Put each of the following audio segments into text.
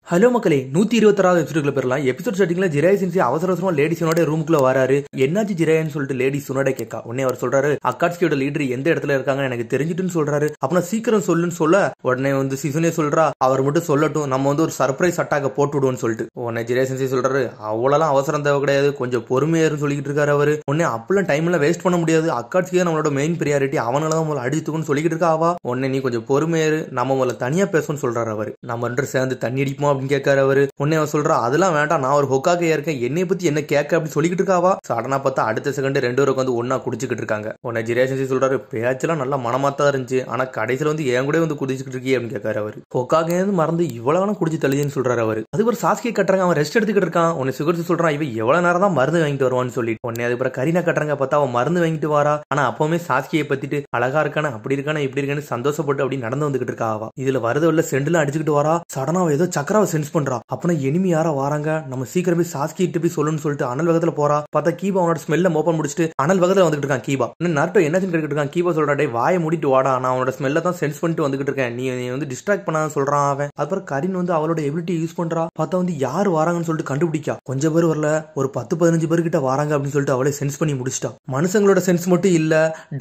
Hello மக்களே 126வது எபிசோடுக்குள்ள போயிடலாம். Episode ஸ்டார்டிங்ல ஜிராய் சென்சி அவசர அவசரமா லேடிஸோட ரூமுக்குள்ள வராரு. என்னாச்சு ஜிராயன்னு சொல்லிட்டு லேடிஸ் உன்னோட கேட்கா. உடனே அவர் சொல்றாரு, அக்காட்சியோட லீடர் எந்த இடத்துல இருக்காங்கன்னு எனக்கு தெரிஞ்சுட்டுன்னு சொல்றாரு. அப்பனா சீக்கிரம் சொல்லுன்னு சொல்ல உடனே சிசுனே சொல்றா, அவர் மட்டும் சொல்லட்டும், நம்ம ஒரு சர்ப்ரைஸ் அட்டாக்க போட்டு விடுவோம்னு சொல்லிட்டு. உடனே ஜிராய் சென்சி சொல்றாரு, அவ்வளவு அவசரம் தேவை கிடையாது, கொஞ்சம் பொறுமையாருன்னு சொல்லிட்டு இருக்காரு அவரு. உடனே அப்பெல்லாம் டைம் எல்லாம் வேஸ்ட் பண்ண முடியாது, அக்காட்சியே நம்மளோட மெயின் பிரியாரிட்டி, அவனாலதான் முதல்ல அடிச்சுக்கணும்னு சொல்லிட்டு இருக்கா அவா. உடனே நீ கொஞ்சம் பொறுமையாரு, நம்ம முதல்ல தனியா பேசணும்னு சொல்றாரு அவரு. நம்ம ரெண்டு சேர்ந்து தண்ணி அடிப்போம் அப்படின்னு கேட்காரு அவரு. உடனே அவன் சொல்றா, அதெல்லாம் வேண்டாம், நான் ஒரு ஹொக்காக்கையா இருக்கேன், என்னை பத்தி என்ன கேட்க அப்படின்னு சொல்லிக்கிட்டு இருக்காவா. சடனா பார்த்தா அடுத்த செகண்ட் ரெண்டு பேருக்கு ஒன்னா குடிச்சுக்கிட்டு இருக்காங்க. உடனே ஜிராய் சென்சி சொல்றாரு, பேச்செல்லாம் நல்லா மனமாத்தான் இருந்துச்சு, ஆனா கடைசியில என் கூட குடிச்சுக்கிட்டு இருக்கீ அப்படின்னு கேட்காரு அவரு. ஹொக்காகே மறந்து இவ்வளவு குடிச்சு தள்ளின்னு சொல்றாரு அவரு. அது ஒரு சாஸ்கே கட்டுறாங்க, அவன் ரெஸ்ட் எடுத்துக்கிட்டு இருக்கான். உன்னை சுகர்ச்சி சொல்றான், இவன் எவ்வளவு நேரம் தான் மருந்து வாங்கிட்டு வருவான்னு சொல்லி. உடனே அதுக்கப்புறம் கரீனா கட்டுறாங்க, பார்த்தா அவன் மருந்து வாங்கிட்டு வாரா. ஆனா அப்பவுமே சாஸ்கியை பத்திட்டு அழகா இருக்கானே, அப்படி இருக்கானே, இப்படி இருக்கானு சந்தோஷப்பட்டு அப்படி நடந்து வந்துகிட்டு இருக்கா. இதுல வரது உள்ள செண்டுலாம் அடிச்சுக்கிட்டு வரா. சடனா ஏதோ சக்கராவை சென்ஸ் பண்றா. அப்பனா எனிமி யாரா வராங்க, நம்ம சீக்கிரம் போய் சாஸ்கிட்ட போய் சொல்லணும்னு சொல்லிட்டு அனல் வேகத்துல போறா. பார்த்தா கீபா அவனோட ஸ்மெல்ல மோப்பன் முடிச்சுட்டு அனல் வேகத்துல வந்துட்டு இருக்கான். கீபா நருட்டோ என்னாச்சுன்னு கேட்டுட்டு இருக்கான். கீபா சொல்றா, டேய் வாயை மூடிட்டு வாடா, நான் அவனோட ஸ்மெல்ல தான் சென்ஸ் பண்ணிட்டு வந்துகிட்டு இருக்கேன், நீ டிஸ்ட்ராக்ட் பண்ணாத சொல்றான் அவன். அப்புறம் கரின் அவளோட எபிலிட்டி யூஸ் பண்றா. பார்த்தா யாரு வராங்கன்னு சொல்லிட்டு கண்டுபிடிக்கா. கொஞ்சம் பேர் வரல, ஒரு 10-15 பேர் கிட்ட வராங்க அப்படின்னு சொல்லிட்டு அவளே சென்ஸ் பண்ணி முடிச்சிட்டா. மனுஷங்களோட சென்ஸ் மட்டும் இல்ல,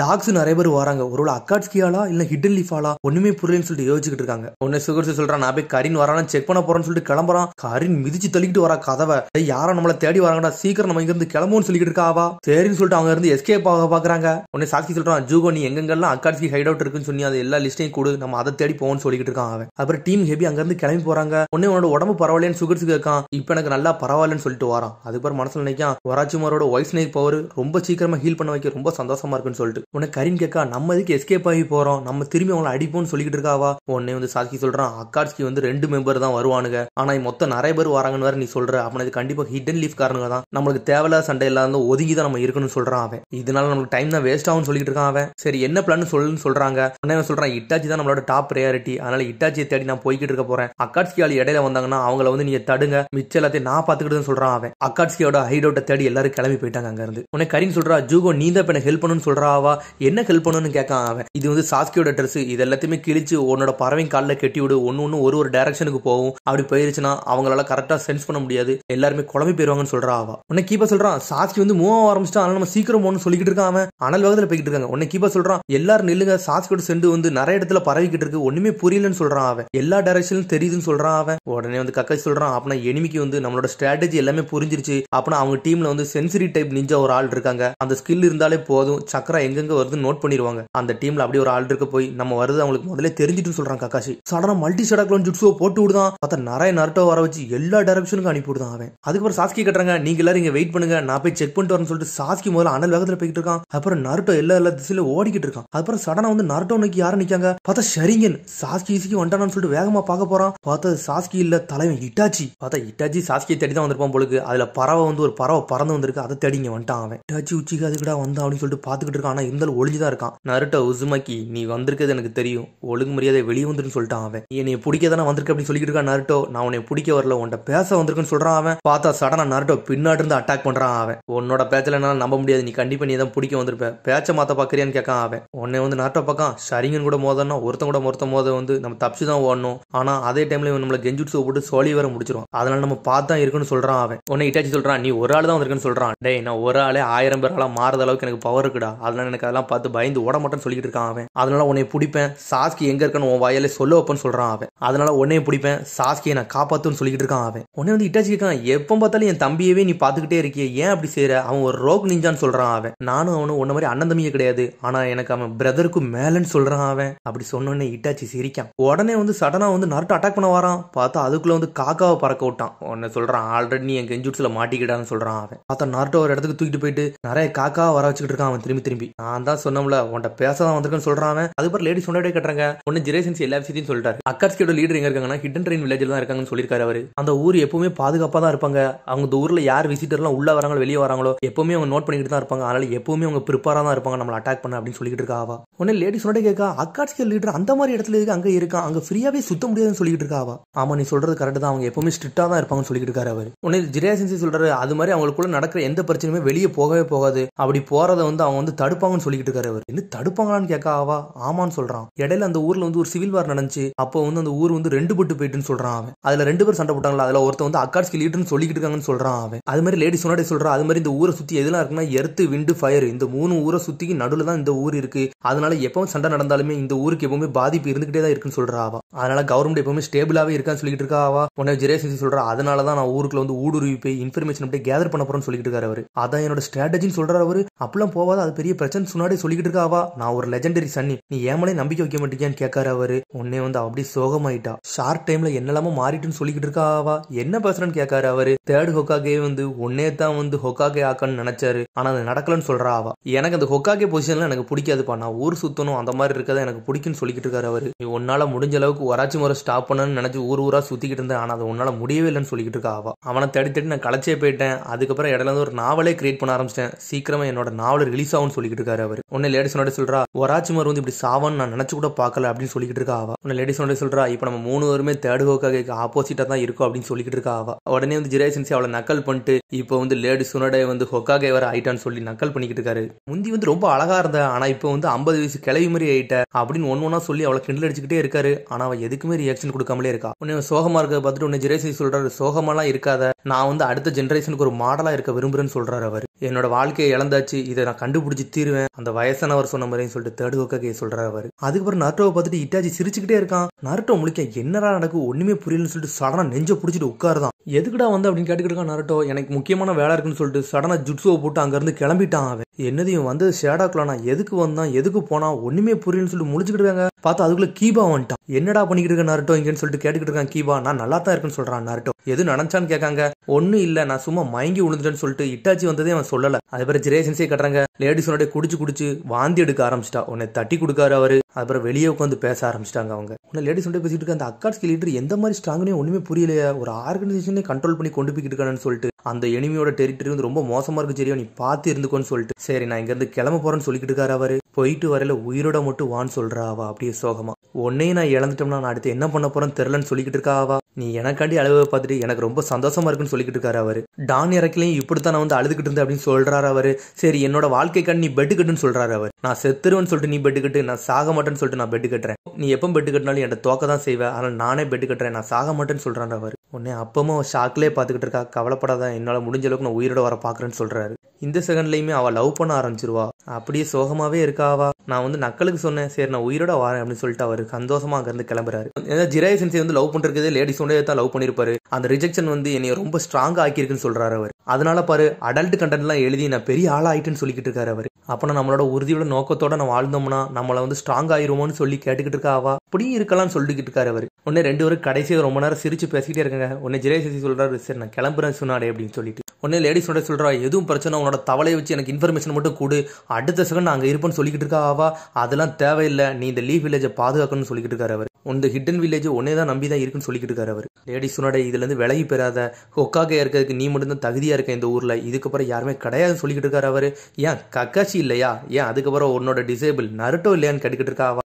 டாக்ஸ் நிறைய பேர் வராங்க. ஒருவேளை அக்காட்ஸ்கியாலா இல்ல ஹிடன் லீஃபாலா ஒண்ணுமே புரியலன்னு சொல்லிட்டு யோசிச்சுட்டு இருக்காங்க. உடனே சுகர்ஸ் சொல்றான், நான் போய் கரின் வரான்னு செக் பண்ண போறேன்னு சொல்லிட்டு கிளம்புறான். கரின் மிதிச்சு தள்ளிக்கிட்டு வரா கதவை. யாரும் நம்மள தேடி வராங்கடா, சீக்கிரம் நம்ம இங்க இருந்து கிளம்புன்னு சொல்லிட்டு இருக்காவா. சரின்னு சொல்லிட்டு அவங்க இருந்து எஸ்கேப் ஆக பாக்குறாங்க. உடனே சாஸ்கி சொல்றான், ஜூகோ நீ எங்கெங்கெல்லாம் அக்காட்ஸ்கி ஹைட் அவுட் இருக்குன்னு சொன்னி அது எல்லா லிஸ்டையும் கொடு, நம்ம அதை தேடி போவோம்னு சொல்லிட்டு இருக்கான் அவன். அப்புறம் டீம் ஹெபி அங்க இருந்து கிளம்பி போறாங்க. உடனே உன்னோட உடம்பு பரவாயில்லன்னு சுகர்ஸ் கேட்கான். இப்ப எனக்கு நல்லா பரவாயில்லன்னு சொல்லிட்டு வரான். அதுக்கப்புறம் மனசுல நினைக்கான், ஒராச்சுமாரோட வாய்ஸ் ஸ்னேக் பவர் ரொம்ப சீக்கிரமா ஹீல் பண்ண வைக்க ரொம்ப சந்தோஷமா இருக்குன்னு சொல்லிட்டு. உடனே கரின் கேட்கா, நம்ம இதுக்கு எஸ்கேப் ஆகி போறோம், நம்ம திரும்பி அவங்களை அடிப்போம்னு சொல்லிட்டு இருக்காவா. உடனே சாஸ்கி சொல்றான், அக்காட்ஸ்கி 2 மெம்பர் தான் வருவானுங்க, ஆனா மொத்தம் நிறைய பேர் வராங்கன்னு வேற நீ சொல்ற, அப்ப இது கண்டிப்பா ஹிடன் லீஃப் காரணங்க தான், நம்மளுக்கு தேவையில்லாத சண்டை இல்லாத ஒதுங்கி தான் நம்ம இருக்கணும்னு சொல்றான் அவன். இதனால நமக்கு டைம் தான் வேஸ்ட் ஆகும்னு சொல்லிட்டு இருக்கான் அவன். சரி என்ன பிளான் சொல்லுன்னு சொல்றாங்க. உடனே சொல்றான், இட்டாச்சி தான் நம்மளோட டாப் பிரையாரிட்டி, அதனால இட்டாச்சியை தேடி நான் போய்கிட்டு இருக்க போறேன். அக்காட்ஸ்கி ஆள் இடையில வந்தாங்கன்னா அவங்கள நீங்க தடுங்க, மிச்ச எல்லாத்தையும் நான் பாத்துக்கிட்டு சொல்றான் அவன். அக்காட்ஸ்கியோட ஹைட் அவுட்டை தேடி எல்லாரும் கிளம்பி போயிட்டாங்க அங்க இருந்து. உடனே கரின் சொல்றா, ஜூகோ நீ தான் இப்ப ஹெல்ப் பண்ணணும்னு சொல்றாவா. என்ன ஹெல்ப் பண்ணணும்னு கேட்கான் அவன். இது சாஸ்கியோட ட்ரெஸ், இது எல்லாத்தையுமே கிழிச்சு உன்னோட பறவை காலில் கட்டி விடு, ஒன்னு ஒரு டைரக்ஷனுக்கு போகும், அப்படி போயிருச்சுன்னா அவங்களால கரெக்டா சென்ஸ் பண்ண முடியாது, எல்லாருமே குழம்பி போயிருவாங்கன்னு சொல்றா அவ. உடனே கீபா சொல்றான், சாஸ்கி மூவ் ஆரம்பிச்சிட்டா, அதனால நம்ம சீக்கிரம் போகணும்னு சொல்லிட்டு இருக்கான் அவன். அனல் வேகத்துல போய்கிட்டு இருக்காங்க. உடனே கீபா சொல்றான், எல்லாரும் நில்லுங்க, சாஸ்கியோட செண்டு நிறைய இடத்துல பரவிக்கிட்டு இருக்கு, ஒண்ணுமே புரியலன்னு சொல்றான் அவன். எல்லா டைரக்ஷனும் தெரியுதுன்னு சொல்றான் அவன். உடனே கக்காசி சொல்றான், அப்பனா எனிமிக்கு நம்மளோட ஸ்ட்ராட்டஜி எல்லாமே புரிஞ்சிருச்சு, அப்பனா அவங்க டீம்ல சென்சரி டைப் நிஞ்சா ஒரு ஆள் இருக்காங்க, அந்த ஸ்கில் இருந்தாலே போதும், சக்கரா எங்கெங்க வருதுன்னு நோட் பண்ணிடுவாங்க, அந்த டீம்ல அப்படி ஒரு ஆள் இருக்க போய் நம்ம வருது அவங்களுக்கு முதல்ல தெரிஞ்சிட்டு சொல்றான் கக்காசி. சடனா மல்டி ஷடாக்லோன் ஜுட்ஸுவை போட்டு விடுதான். பார்த்தா நிறைய நருட்டோ வர வச்சு எல்லா டைரக்ஷனுக்கும் அனுப்பி விடுதான் அவன். அதுக்கப்புறம் சாஸ்கி கட்டுறாங்க, நீங்க எல்லாரும் இங்க வெயிட் பண்ணுங்க, நான் போய் செக் பண்ணிட்டு வரேன்னு சொல்லிட்டு சாஸ்கி முதல்ல அனல் வேகத்துல போய்கிட்டு இருக்கான். அப்புறம் நருட்டோ எல்லா திசையில ஓடிக்கிட்டு இருக்கான். அப்புறம் சடனா நருட்டோ நோக்கி யாரும் நிக்காங்க. பார்த்தா ஷரிங்கன் சாஸ்கி வந்துட்டானு சொல்லிட்டு வேகமா பார்க்க போறான். பார்த்தா சாஸ்கி இல்ல, தலைவன் இட்டாச்சி. பார்த்தா இட்டாச்சி சாஸ்கியை தேடி தான் வந்திருப்பான் போலுக்கு. அதுல பறவை ஒரு பறவை பறந்து வந்திருக்கு, அதை தேடி இங்க வந்துட்டான் அவன். இட்டாச்சி உச்சிக்கு அதுக்குடா வந்தான் அப்படின்னு சொல்லிட்டு பாத்துக்கிட்டு இருக்கான். ஆனா இருந்தாலும் ஒளிஞ்சுதான் இருக்கான். நருட்டோ, உசுமாக்கி நீ வந்திருக்கிறது எனக்கு தெரியும், ஒழுங்கு மரியாதை வெளியே வந்துருன்னு சொல்லிட்டான் அவன். என்னை பிடிக்க தானே வந்திருக்க அப்படின்னு சொல்லிட்டு இருக்கான் நருட்டோ. நான் உன்னை பிடிக்க வரல, உன்ட பேச வந்திருக்குன்னு சொல்றான் அவன். பார்த்தா சடனா நருட்டோ பின்னாடி இருந்து அட்டாக் பண்றான் அவன். உன்னோட பேச்சல என்னால நம்ப முடியாது, நீ கண்டிப்பா நீ தான் பிடிக்க வந்திருப்ப, பேச்ச மாத்த பாக்குறியான்னு கேட்கான் அவன். உன்னை நருட்டோ பக்கம் ஷரிங்கன் கூட மோதனா ஒருத்தன் கூட மோத நம்ம தப்பிச்சு தான் ஓடணும், ஆனா அதே டைம்ல நம்மள கெஞ்சுட்ஸு போட்டு சோழி வர முடிச்சிரும், அதனால நம்ம பார்த்தா இருக்குன்னு சொல்றான் அவன். உன்னை இட்டாச்சி சொல்றான், நீ ஒரு ஆள் தான் வந்திருக்குன்னு சொல்றான். டேய், நான் ஒரு ஆளே 1000 பேரால மாறுத அளவுக்கு எனக்கு பவர் இருக்குடா, அதனால எனக்கு அதெல்லாம் பார்த்து பயந்து ஓட மாட்டேன்னு சொல்லிட்டு இருக்கான் அவன். அதனால உன்னை பிடிப்பேன், சாஸ்கி எங்க இருக்கான்னு உன் வாயாலே சொல்ல வைப்பேன்னு சொல்றான் அவன். அதனால உன்னைய பிடிப்பேன், சாஸ்கியை நான் காப்பாத்துன்னு சொல்லிட்டு இருக்கான் அவன். உன்னை இட்டாச்சி இருக்கான், எப்ப பார்த்தாலும் என் தம்பியவே நீ பாத்துக்கிட்டே இருக்கிய, ஏன் அப்படி செய்யற, அவன் ஒரு ரோக் நிஞ்சான்னு சொல்றான் அவன். நானும் அவனும் உன்ன மாதிரி அண்ணன் தம்பியே கிடையாது, ஆனா எனக்கு அவன் பிரதருக்கு மேலன்னு சொல்றான் அவன். அப்படி சொன்னோன்னே இட்டாச்சி சிரிக்கான். உடனே சடனா நருட்டோ அட்டாக் பண்ண வரான். பார்த்தா அதுக்குள்ள காக்காவை பறக்க விட்டான். உடனே சொல்றான், ஆல்ரெடி நீ என் கெஞ்சுட்ஸ்ல மாட்டிக்கிட்டான்னு சொல்றான் அவன். பார்த்தா நருட்டோ ஒரு இடத்துக்கு தூக்கிட்டு போயிட்டு நிறைய காக்காவை வர வச்சுக்கிட்டு இருக்கான் அவன். திரும்பி நான் தான் சொன்னோம்ல உன்ட்ட பேசதான் வந்திருக்கேன்னு சொல்றான் அவன். அதுக்கப்புறம் லேடி சொன்னே கட்டுறாங்க. ஒன்னு ஜிராய் சென்சி எல்லா விஷயத்தையும் சொல்லிட்டாரு. அக்காட்ஸ்கியோட லீடர் எங்க இருக்காங்கன்னா ஹிடன் ட்ரெயின் வில்லேஜ்ல தான் இருக்காங்கன்னு சொல்லிருக்காரு அவரு. அந்த ஊர் எப்பவுமே பாதுகாப்பா தான் இருப்பாங்க, அவங்க ஊர்ல யார் விசிட்டர்லாம் உள்ள வராங்களோ வெளியே வராங்களோ எப்பவுமே அவங்க நோட் பண்ணிட்டு தான் இருப்பாங்க, அதனால எப்பவுமே அவங்க ப்ரிப்பேரா தான் இருப்பாங்க நம்மள அட்டாக் பண்ண அப்படின்னு சொல்லிட்டு இருக்காவா. உடனே லேடி சொன்னே கேட்கா, அக்காட்ஸ்கியோ லீடர் அந்த மாதிரி இடத்துல இருக்கு, அங்க இருக்கான், அங்க ஃப்ரீயாவே சுத்த முடியாதுன்னு சொல்லிட்டு இருக்காவா. ஆமா நீ சொல்றது கரெக்ட் தான், அவங்க எப்பவுமே ஸ்ட்ரிக்டா தான் இருப்பாங்கன்னு சொல்லிட்டு இருக்காரு அவர். உடனே ஜிராய் சென்சி சொல்றாரு, அது மாதிரி அவங்களுக்குள்ள நடக்கிற எந்த பிரச்சனையுமே வெளியே போகவே போகாது, அப்படி போறத அவங்க தடுப்பாங்கன்னு சொல்லிட்டு இருக்காரு அவர். என்ன தடுப்பாங்களான்னு கேட்க ஆவா ஆமான்னு சொல்றான். இடையில அந்த ஊர்ல ஒரு சிவில் வார் நடந்துச்சு, அப்போ அந்த ஊர் 2 பட்டு போயிட்டுன்னு சொல்றான் சொல்றான் அவன். அதுல 2 பேர் சண்டை போட்டாங்களா, அதுல ஒருத்தன் வந்து அக்காட்ஸ்கி லீடர்னு சொல்லிட்டு இருக்காங்கன்னு சொல்றான் அவன். அது மாதிரி லேடி சொன்னாடே சொல்றா, அது மாதிரி இந்த ஊரை சுத்தி எதுலாம் இருக்குன்னா எர்த்து விண்டு ஃபயர், இந்த 3 ஊரை சுத்திக்கு நடுவுல தான் இந்த ஊர் இருக்கு. அதனால எப்பவும் சண்டை நடந்தாலுமே இந்த ஊருக்கு எப்பவுமே பாதிப்பு இருந்துகிட்டே தான் இருக்குன்னு சொல்றா அவ. அதனால கவர்மெண்ட் எப்பவுமே ஸ்டேபிளாவே இருக்கான்னு சொல்லிட்டு இருக்கா அவ. உடனே ஜிரேசன்சி சொல்றா, அதனாலதான் நான் ஊருக்குள்ள வந்து ஊடுருவி போய் இன்ஃபர்மேஷன் அப்படியே கேதர் பண்ண போறேன்னு சொல்லிட்டு இருக்காரு அவரு. அதான் என்னோட ஸ்ட்ராட்டஜின்னு சொல்றாரு அவரு. அப்பெல்லாம் போவாத, அது பெரிய பிரச்சனை சொன்னாடே சொல்லிட்டு இருக்கா அவ. நான் ஒரு லெஜெண்டரி சன்னி, நீ ஏமலே நம்பிக்கை வைக்க மாட்டேங்கியான்னு கேட்காரு அவரு. உடனே வந்து அப்படி சோகமாயிட்டா. ஷார்ட் டைம்ல என்னெல்லாமோ மாறிட்டுன்னு சொல்லிக்கிட்டு இருக்கா அவ. என்ன பேசுறேன்னு கேட்காரு அவரு. தேர்ட் ஹொக்காகே வந்து உன்னே தான் வந்து ஹொக்காகே ஆக்கன்னு நினைச்சாரு, ஆனா அது நடக்கலன்னு சொல்றா அவ. எனக்கு அந்த ஹொக்காகே பொசிஷன்ல எனக்கு பிடிக்காதுப்பா, நான் ஊர் சுத்தணும் அந்த மாதிரி இருக்கதா எனக்கு பிடிக்குன்னு சொல்லிக்கிட்டு இருக்காரு அவரு. நீ உன்னால முடிஞ்ச அளவுக்கு ஒராச்சி முறை ஸ்டாப் பண்ணணும்னு நினைச்சு ஊரா சுத்திக்கிட்டு இருந்தேன், ஆனா அது உன்னால முடியவே இல்லைன்னு சொல்லிக்கிட்டு இருக்கா அவ. அவனை தேடி நான் களைச்சே போயிட்டேன். அதுக்கப்புறம் இடையில இருந்து ஒரு நாவலே கிரியேட் பண்ண ஆரம்பிச்சிட்டேன், சீக்கிரமா என்னோட நாவல் ரிலீஸ் ஆகும்னு சொல்லிக்கிட்டு இருக்காரு அவரு. உன்னை லேடிஸ் நோட சொல்றா, ஒராச்சி முறை வந்து இப்படி சாவான்னு நான் நினைச்சு கூட பார்க்கல அப்படின்னு சொல்லிக்கிட்டு இருக்கா அவ. உன்னை லேடிஸ் நோட சொல்றா, இப்ப நம்ம 3 பேருமே தேர்ட் ஹொக்காகே ஆப்போசிட்டா தான் இருக்கும் அப்படின்னு சொல்லிக்கிட்டு இருக்கா அவ. உடனே வந்து ஜிரேசன்சி அவளை நக்கல் பண்ணிட்டு இப்போ வந்து லேடி சுனடே வந்து ஹொக்காகே வர ஆயிட்டான்னு சொல்லி நக்கல் பண்ணிக்கிட்டு இருக்காரு. முந்தி வந்து ரொம்ப அழகா இருந்த, ஆனா இப்போ வந்து 50 வயசு கிளவி மாதிரி ஆயிட்ட அப்படின்னு ஒன்னா சொல்லி அவளை கிண்டல் அடிச்சுக்கிட்டே இருக்காரு. ஆனா அவ எதுக்குமே ரியாக்ஷன் கொடுக்காமலே இருக்கா. உன்னை சோகமா இருக்க பார்த்துட்டு உன்னை ஜிரேசன்சி சொல்றாரு, சோகமாலாம் இருக்காத, நான் வந்து அடுத்த ஜெனரேஷனுக்கு ஒரு மாடலா இருக்க விரும்புறேன்னு சொல்றாரு அவர். என்னோட வாழ்க்கையை இழந்தாச்சு, இதை நான் கண்டுபிடிச்சு தீருவேன், அந்த வயசானவர் சொன்ன மாதிரின்னு சொல்லிட்டு தேர்ட் ஹொக்காகே சொல்றாரு அவர். அதுக்கப்புறம் நருட்டோவை பார்த்துட்டு இட்டாச்சி சிரிச்சுக்கிட்டே இருக்கான். நருட்டோ முழிக்க என்னடா நடக்கு ஒண்ணுமே புரியலன்னு சொல்லிட்டு சடனா நெஞ்ச புடிச்சிட்டு உட்காருதான். எதுக்குடா வந்து அப்படின்னு கேட்டுக்கிட்டு இருக்கான் நருட்டோ. எனக்கு முக்கியமான வேலை இருக்குன்னு சொல்லிட்டு சடனா ஜுட்சுவை போட்டு அங்க இருந்து கிளம்பிட்டான் அவன். என்னதையும் வந்து ஷேடாக்குலானா எதுக்கு வந்தான் எதுக்கு போனா ஒண்ணுமே புரியலன்னு சொல்லிட்டு முடிச்சுக்கிட்டு இருக்காங்க. பார்த்தா அதுக்குள்ள கீபா வந்துட்டான். என்னடா பண்ணிக்கிட்டு இருக்க நருட்டோ இங்கன்னு சொல்லிட்டு கேட்டுக்கிட்டு இருக்கான். கீபா, நான் நல்லா தான் இருக்குன்னு சொல்றான் நருட்டோ. எது நினைச்சான்னு கேட்காங்க. ஒன்னும் இல்ல, நான் சும்மா மயங்கி விழுந்துட்டேன்னு சொல்லிட்டு இட்டாச்சி வந்ததே அவன் சொல்லல. அதுக்கப்புறம் ஜிரேசன்ஸே கட்டுறாங்க. லேடிஸோட குடிச்சு வாந்தி எடுக்க ஆரம்பிச்சிட்டா. உன்னை தட்டி கொடுக்காரு அவரு. அதுக்கப்புறம் வெளியே உட்காந்து பேச ஆரம்பிச்சிட்டாங்க அவங்க. உன்னை லேடிஸ் பேசிட்டு இருக்க அந்த அக்காட்ஸ்கி லீடர் எந்த மாதிரி ஸ்ட்ராங்னே ஒண்ணுமே புரியலையா, ஒரு ஆர்கனைசேஷனே கண்ட்ரோல் பண்ணி கொண்டு போய்கிட்டு இருக்கானு சொல்லிட்டு அந்த எனிமியோட டெரிட்டரி வந்து ரொம்ப மோசமா இருக்கு சரியா, நீ பார்த்து இருந்துக்கோன்னு சொல்லிட்டு சரி நான் இங்க இருந்து கிளம்ப போறேன்னு சொல்லிக்கிட்டு இருக்காரு அவரு. போயிட்டு வரையில உயிரோட மட்டும் வான்னு சொல்றா அவ அப்படியே சோகமா. உன்னையும் நான் இழந்துட்டோம்னா நான் அடுத்து என்ன பண்ண போறேன்னு தெரியலன்னு சொல்லிக்கிட்டு இருக்கா அவ. நீ எனக்காண்டி அழுவ பார்த்துட்டு எனக்கு ரொம்ப சந்தோஷமா இருக்குன்னு சொல்லிக்கிட்டு இருக்காரு அவரு. டான் இறக்கலையும் இப்படித்தான் நான் வந்து அழுதுகிட்டு இருந்தேன் அப்படின்னு சொல்றாரு அவரு. சரி என்னோட வாழ்க்கைக்காண்டி நீ பெட்டு கட்டுன்னு சொல்றாரு அவர். நான் செத்துருவேன்னு சொல்லிட்டு நீ பெட்டு கட்டு, நான் சாக மாட்டேன்னு சொல்லிட்டு நான் பெட்டு கட்டுறேன், நீ எப்போ பெட்டு கட்டினாலும் என்கிட்ட தோக்க தான் செய்வேன், ஆனால் நானே பெட்டு கட்டுறேன், நான் சாக மாட்டேன்னு சொல்றாரு அவர். உடனே அப்பமும் ஷாக்லேயே பார்த்துக்கிட்டு இருக்கா. கவலைப்படாத, என்னால் முடிஞ்ச அளவுக்கு நான் உயிரோட வர பாக்குறேன்னு சொல்றாரு. இந்த செகண்ட்லயுமே அவ லவ் பண்ண ஆரம்பிச்சிருவா. அப்படியே சோகமாவே இருக்காவா. நான் வந்து நக்கலுக்கு சொன்னேன், சரி நான் உயிரோட வரேன் அப்படின்னு சொல்லிட்டு அவரு சந்தோஷமா அங்க இருந்து கிளம்புறாரு. ஜிராய் சென்சே வந்து லவ் பண்றதே லேடிஸோட தான் லவ் பண்ணிருப்பாரு. அந்த ரிஜெக்ஷன் வந்து என்னைய ரொம்ப ஸ்ட்ராங்கா ஆக்கியிருக்குன்னு சொல்றாரு அவர். அதனால பாரு அடல்ட் கண்டென்ட் எல்லாம் எழுதி நான் பெரிய ஆளா ஆயிட்டுன்னு சொல்லிக்கிட்டு இருக்காரு அவர். அப்ப நம்மளோட உறுதியோட நோக்கத்தோட நான் வாழ்ந்தோம்னா நம்மள வந்து ஸ்ட்ராங் ஆயிருமோன்னு சொல்லி கேட்டுக்கிட்டு இருக்கா அவா. அப்படியும் இருக்கலாம்னு சொல்லிக்கிட்டு இருக்காரு அவர். உடனே 2 பேரும் கடைசியாக ரொம்ப நேரம் சிரிச்சு பேசிக்கிட்டே இருக்காங்க. உடனே ஜிராய் சென்சி சொல்றாரு, சரி நான் கிளம்புறேன் சுனாடே அப்படின்னு சொல்லிட்டு. உடனே லேடிஸோட சொல்றா, எதுவும் பிரச்சனை உன்னோட தவளையை வச்சு எனக்கு இன்ஃபர்மேஷன் மட்டும் கொடு, அடுத்த செகண்ட் நான் அங்க இருப்பேன்னு சொல்லிக்கிட்டு இருக்கா அவா. அதெல்லாம் தேவையில்லை, நீ இந்த லீவ் வில்லேஜை பாதுகாக்கணும்னு சொல்லிக்கிட்டு இருக்காரு அவர். இந்த ஹிடன் வில்லேஜ் ஒன்னே தான் நம்பி தான் இருக்குன்னு சொல்லிக்கிட்டு இருக்காரு அவர். லேடிஸ் சொன்னாடே இதுல இருந்து விலகி பெறாத, ஹொக்காகே இருக்கிறதுக்கு நீ மட்டும் தான் தகுதியா இருக்க இந்த ஊர்ல, இதுக்கப்புறம் யாருமே கிடையாதுன்னு சொல்லிக்கிட்டு இருக்காரு அவரு. ஏன் கக்காஷி இல்லையா, ஏன் அதுக்கப்புறம் உன்னோட டிசேபிள் நருட்டோ இல்லையான்னு கேட்டுக்கிட்டு இருக்கா அவ.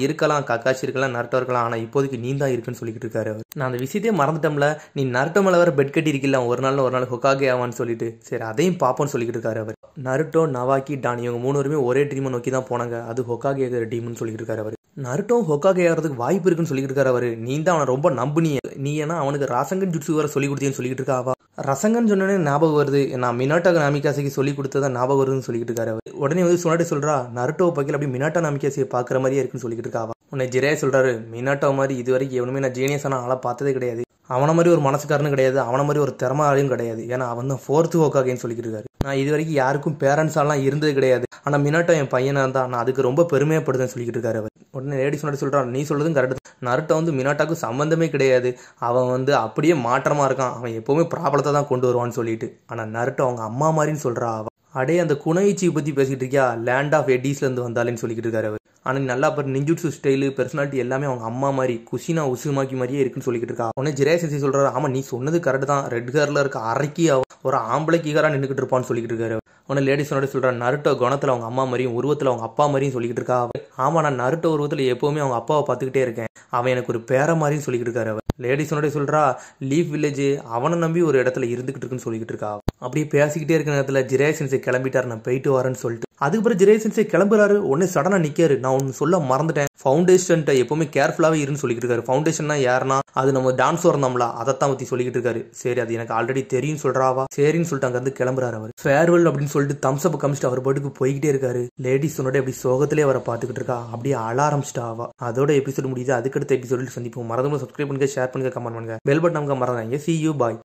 இருக்கலாம், கக்காஷி இருக்கலாம், நருட்டோ இருக்கலாம், ஆனா இப்போதைக்கு நீ தான் இருக்குன்னு சொல்லிக்கிட்டு இருக்காரு அவர். நான் அந்த விஷயத்தையே மறந்துட்டோம்ல, நீ நருட்டோ மேல வேற பெட் கட்டி இருக்கல, ஒரு நாள் ஹொக்காகே ஆவான்னு சொல்லிட்டு சரி அதையும் பாப்போன்னு சொல்லிக்கிட்டு இருக்காரு அவர். நருட்டோ, நவாக்கி, டான் இவங்க 3 பேருமே ஒரே டீமை நோக்கி தான் போனாங்க. அது ஹொக்காகே டீம்னு சொல்லிக்கிட்டு இருக்காரு அவர். நருட்டோ ஹொக்காகே ஆகிறதுக்கு வாய்ப்பு இருக்குன்னு சொல்லிக்கிட்டு இருக்காரு அவரு. நீ தான் அவனை ரொம்ப நம்புனிய, நீ ஏன்னா அவனுக்கு ரசங்கன் ஜுட்சு வேற சொல்லி கொடுத்தேன்னு சொல்லிக்கிட்டு இருக்கா அவ. ரசங்கன் சொன்னோடனே ஞாபகம் வருது, நான் மினாட்டா நாமிகாசிக்கு சொல்லி கொடுத்ததா ஞாபகம் வருதுன்னு சொல்லிக்கிட்டு இருக்காரு அவர். உடனே வந்து சொன்னாட்டே சொல்றா, நருட்டோ பக்கத்தில் அப்படி மினாட்டா நாமிகாசியை பாக்குற மாதிரியே இருக்குன்னு சொல்லிக்கிட்டு இருக்கா அவ. உன்னை ஜிராய் சொல்றாரு, மினாட்டோ மாதிரி இது வரைக்கும் எவனுமே நான் ஜீனியஸான ஆளா பார்த்ததே கிடையாது, அவனை மாதிரி ஒரு மனசுக்காரனும் கிடையாது, அவனை மாதிரி ஒரு திறமையாலையும் கிடையாது, ஏன்னா அவன் தான் 4th ஹொக்காகேன்னு சொல்லிக்கிட்டு இருக்காரு. நான் இது வரைக்கும் யாருக்கும் பேரண்ட்ஸ் எல்லாம் இருந்தது கிடையாது, ஆனா மினாட்டோ என் பையனா தான், நான் அதுக்கு ரொம்ப பெருமையப்படுதுன்னு சொல்லிக்கிட்டு இருக்காரு அவர். உடனே லேடிஸ் சொன்னாட்டு சொல்றான், நீ சொல்றதும் கரெக்ட், நருட்டோ வந்து மினாட்டாக்கு சம்பந்தமே கிடையாது, அவன் வந்து அப்படியே மாற்றமா இருக்கான், அவன் எப்பவுமே ப்ராப்ளத்தை தான் கொண்டு வருவான்னு சொல்லிட்டு. ஆனா நருட்டோ அவங்க அம்மா மாதிரின்னு சொல்றா அவ. அடே அந்த குனைச்சியை பத்தி பேசிட்டு இருக்கியா, லேண்ட் ஆஃப் எடிஸ்ல இருந்து வந்தாலேன்னு சொல்லிக்கிட்டு இருக்காரு அவர். ஆனா நல்லா பாரு, நிஞ்சுட்சு ஸ்டைலு பர்சனாலிட்டி எல்லாமே அவங்க அம்மா மாதிரி குஷினா உசுமாக்கி மாதிரியே இருக்குன்னு சொல்லிக்கிட்டு இருக்கா. உடனே ஜிராய் சென்சி சொல்றாரு, ஆமா நீ சொன்னது கரெக்ட் தான், ரெட் ஹேர்ல இருக்க அரைக்கி ஒரு ஆம்பளை கீகரா நின்றுக்கிட்டு இருப்பான்னு சொல்லிக்கிட்டு இருக்காரு. உன்ன லேடி சொன்னோட சொல்றா நருட்டோ குணத்துல அவங்க அம்மா மாதிரியும் உருவத்துல அவங்க அப்பா மாதிரியும் சொல்லிக்கிட்டு இருக்கா. ஆமா நான் நருட்டோ உருவத்துல எப்பவுமே அவங்க அப்பாவை பார்த்துக்கிட்டே இருக்கேன், அவன் எனக்கு ஒரு பேர மாதிரியும் சொல்லிக்கிட்டு இருக்காரு. அவர் லேடி சொன்னோட சொல்றா லீஃப் வில்லேஜ் அவனை நம்பி ஒரு இடத்துல இருந்துகிட்டு இருக்குன்னு சொல்லிக்கிட்டு இருக்கா. அப்படியே பேசிக்கிட்டே இருக்க நேரத்துல ஜிரையா சென்சை கிளம்பிட்டாரு, நான் போயிட்டு வரேன்னு சொல்லிட்டு. அதுக்கப்புறம் ஜிரையா சென்சை கிளம்புறாரு. உடனே சடனா நிக்காரு, நான் ஒன்னு சொல்ல மறந்துட்டேன், ஃபவுண்டேஷன் எப்பவுமே கேர்ஃபுல்லாவே இருன்னு சொல்லிட்டு இருக்காரு. ஃபவுண்டேஷன்னா யாருன்னா அது நம்ம டான்ஸ் வரணும்ல அதைத்தான் பத்தி சொல்லிக்கிட்டு இருக்காரு. சரி அது எனக்கு ஆல்ரெடி தெரியும் சொல்றாவா, சரின்னு சொல்லிட்டு அங்க இருந்து கிளம்புறாரு. அவர் ஃபேர்வெல் அப்படின்னு சொல்லிட்டு தம்ஸ் அப் காமிச்சிட்டு அவர் பாட்டுக்கு போய்கிட்டே இருக்காரு. லேடிஸ் சொன்னோட அப்படி சோகத்திலே அவரை பாத்துக்கிட்டு இருக்கா. அப்படியே அழ ஆரம்பிச்சிட்டாவா. அதோட எபிசோடு முடியுது. அதுக்கடுத்த எபிசோடில் சந்திப்போம். மறந்தும் சப்ஸ்கிரைப் பண்ணுங்க, ஷேர் பண்ணுங்க, கமெண்ட் பண்ணுங்க, பெல் பட்டன் மறந்துடாதீங்க. See you, bye.